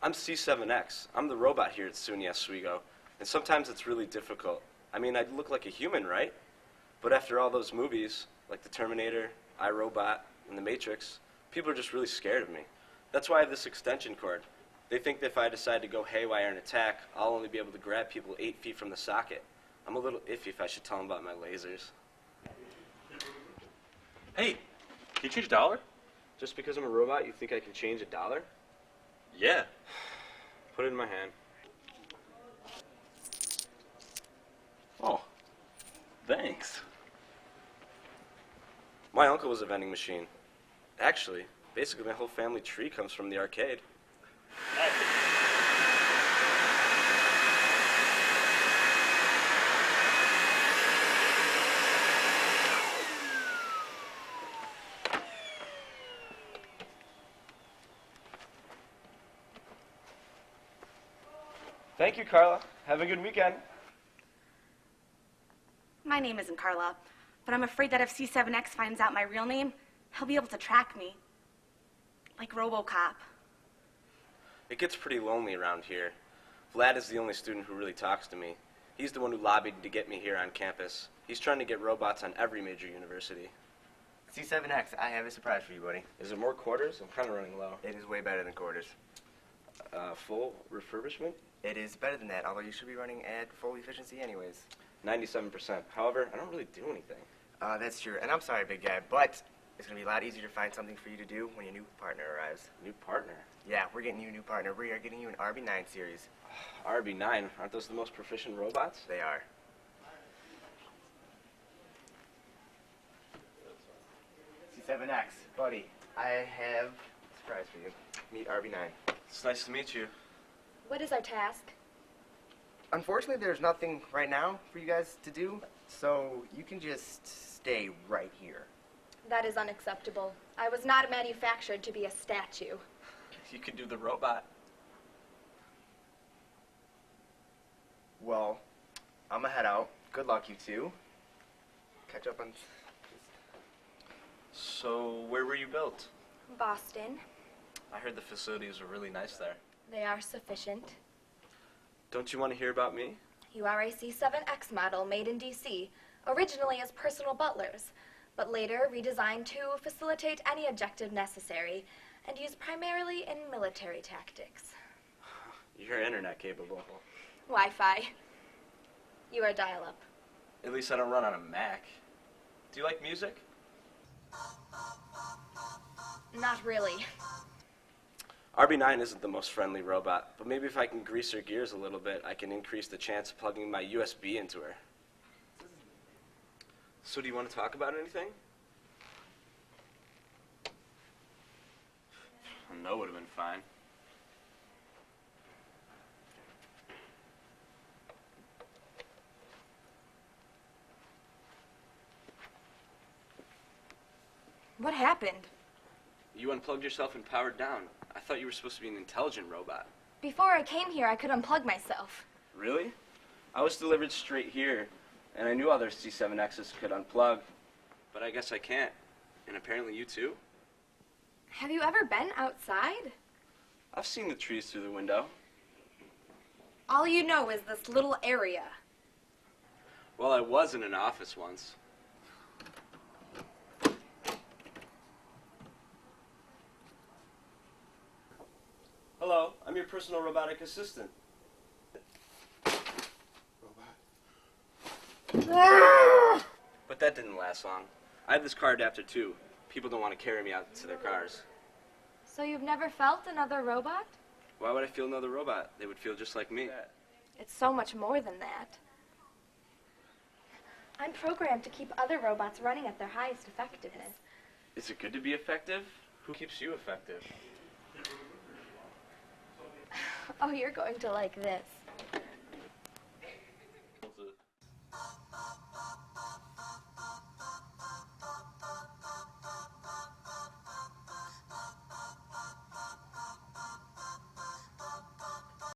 I'm C7X. I'm the robot here at SUNY Oswego, and sometimes it's really difficult. I mean, I look like a human, right? But after all those movies, like The Terminator, iRobot, and The Matrix, people are just really scared of me. That's why I have this extension cord. They think that if I decide to go haywire and attack, I'll only be able to grab people 8 feet from the socket. I'm a little iffy if I should tell them about my lasers. Hey, can you change a dollar? Just because I'm a robot, you think I can change a dollar? Yeah. Put it in my hand. Oh, thanks. My uncle was a vending machine. Actually, basically my whole family tree comes from the arcade. Thank you, Carla. Have a good weekend. My name isn't Carla, but I'm afraid that if C7X finds out my real name, he'll be able to track me. Like RoboCop. It gets pretty lonely around here. Vlad is the only student who really talks to me. He's the one who lobbied to get me here on campus. He's trying to get robots on every major university. C7X, I have a surprise for you, buddy. Is it more quarters? I'm kind of running low. It is way better than quarters. Full refurbishment? It is better than that, although you should be running at full efficiency anyways. 97%. However, I don't really do anything. That's true, and I'm sorry, big guy, but it's going to be a lot easier to find something for you to do when your new partner arrives. New partner? Yeah, we're getting you a new partner. We are getting you an RB9 series. RB9? Aren't those the most proficient robots? They are. C7X, buddy, I have a surprise for you. Meet RB9. It's nice to meet you. What is our task? Unfortunately, there's nothing right now for you guys to do, so you can just stay right here. That is unacceptable. I was not manufactured to be a statue. You could do the robot. Well, I'm gonna head out. Good luck, you two. Catch up on... So, where were you built? Boston. I heard the facilities were really nice there. They are sufficient. Don't you want to hear about me? You are a C7X model made in DC, originally as personal butlers, but later redesigned to facilitate any objective necessary and used primarily in military tactics. You're internet capable. Wi-Fi. You are dial-up. At least I don't run on a Mac. Do you like music? Not really. RB9 isn't the most friendly robot, but maybe if I can grease her gears a little bit, I can increase the chance of plugging my USB into her. So do you want to talk about anything? A no would have been fine. What happened? You unplugged yourself and powered down. I thought you were supposed to be an intelligent robot. Before I came here, I could unplug myself. Really? I was delivered straight here, and I knew other C7Xs could unplug, but I guess I can't. And apparently you too? Have you ever been outside? I've seen the trees through the window. All you know is this little area. Well, I was in an office once. Hello, I'm your personal robotic assistant. But that didn't last long. I have this car adapter too. People don't want to carry me out to their cars. So you've never felt another robot? Why would I feel another robot? They would feel just like me. It's so much more than that. I'm programmed to keep other robots running at their highest effectiveness. Is it good to be effective? Who keeps you effective? Oh, you're going to like this.